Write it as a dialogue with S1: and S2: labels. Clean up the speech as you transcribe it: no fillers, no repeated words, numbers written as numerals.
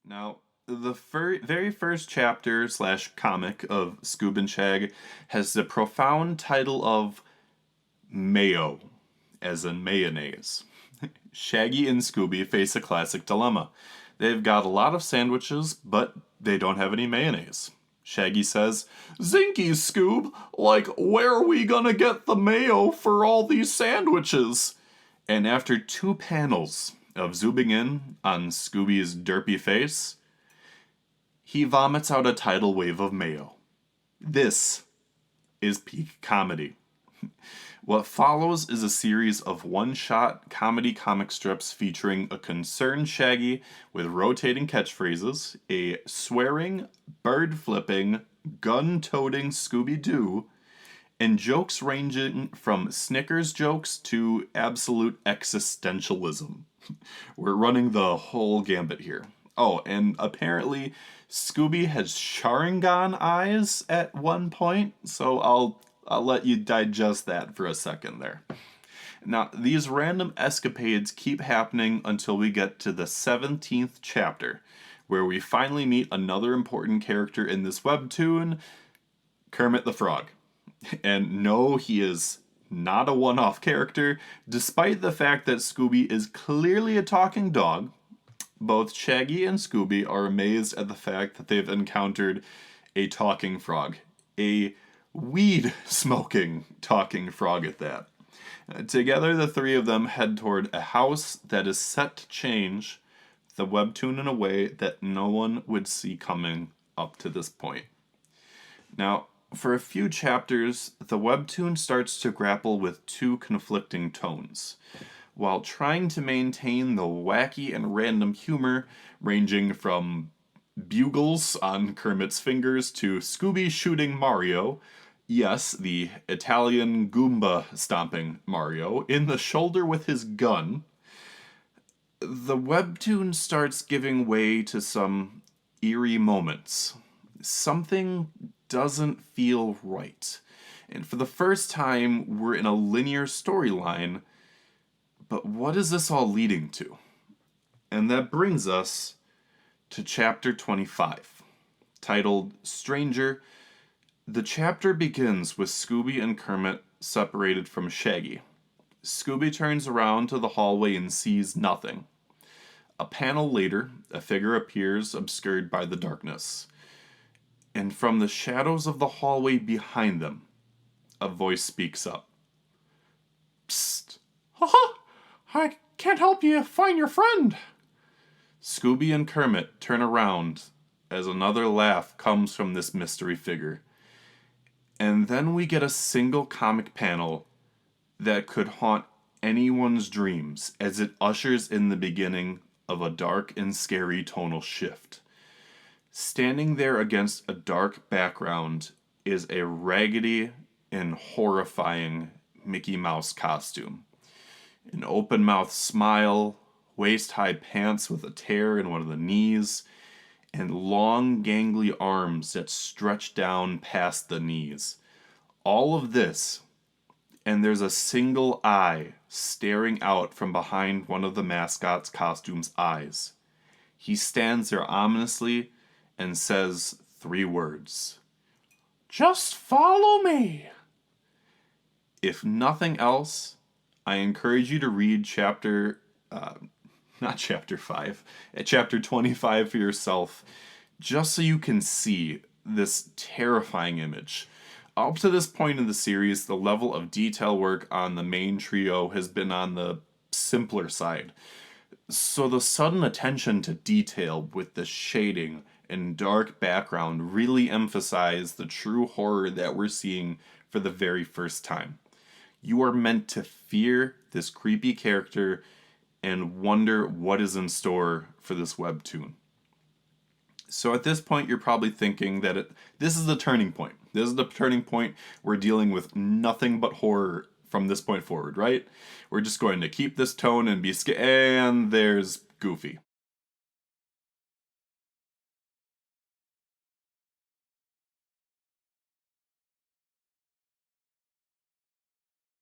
S1: Now, the very first chapter slash comic of Scoob and Shag has the profound title of Mayo, as in mayonnaise. Shaggy and Scooby face a classic dilemma. They've got a lot of sandwiches, but they don't have any mayonnaise. Shaggy says, Zinkies, Scoob! Like, where are we gonna get the mayo for all these sandwiches? And after two panels of zooming in on Scooby's derpy face, he vomits out a tidal wave of mayo. This is peak comedy. What follows is a series of one-shot comedy comic strips featuring a concerned Shaggy with rotating catchphrases, a swearing, bird-flipping, gun-toting Scooby-Doo, and jokes ranging from Snickers jokes to absolute existentialism. We're running the whole gambit here. Oh, and apparently Scooby has Sharingan eyes at one point, so I'll let you digest that for a second there. Now, these random escapades keep happening until we get to the 17th chapter, where we finally meet another important character in this webtoon, Kermit the Frog. And no, he is not a one-off character, despite the fact that Scooby is clearly a talking dog. Both Shaggy and Scooby are amazed at the fact that they've encountered a talking frog. A weed-smoking talking frog at that. Together, the three of them head toward a house that is set to change the webtoon in a way that no one would see coming up to this point. Now, for a few chapters, the webtoon starts to grapple with two conflicting tones, while trying to maintain the wacky and random humor ranging from bugles on Kermit's fingers to Scooby shooting Mario, yes, the Italian Goomba stomping Mario, in the shoulder with his gun. The webtoon starts giving way to some eerie moments. Something doesn't feel right. And for the first time, we're in a linear storyline, but what is this all leading to? And that brings us to chapter 25, titled Stranger. The chapter begins with Scooby and Kermit separated from Shaggy. Scooby turns around to the hallway and sees nothing. A panel later, a figure appears obscured by the darkness. And from the shadows of the hallway behind them, a voice speaks up. Psst! Haha! I can't help you find your friend! Scooby and Kermit turn around as another laugh comes from this mystery figure. And then we get a single comic panel that could haunt anyone's dreams as it ushers in the beginning of a dark and scary tonal shift. Standing there against a dark background is a raggedy and horrifying Mickey Mouse costume. An open-mouthed smile, waist-high pants with a tear in one of the knees, and long, gangly arms that stretch down past the knees. All of this, and there's a single eye staring out from behind one of the mascot's costume's eyes. He stands there ominously and says 3 words. Just follow me! If nothing else, I encourage you to read chapter 25 for yourself, just so you can see this terrifying image. Up to this point in the series, the level of detail work on the main trio has been on the simpler side. So the sudden attention to detail with the shading and dark background really emphasize the true horror that we're seeing for the very first time. You are meant to fear this creepy character and wonder what is in store for this webtoon. So at this point, you're probably thinking that this is the turning point. This is the turning point. We're dealing with nothing but horror from this point forward, right? We're just going to keep this tone and be and there's Goofy.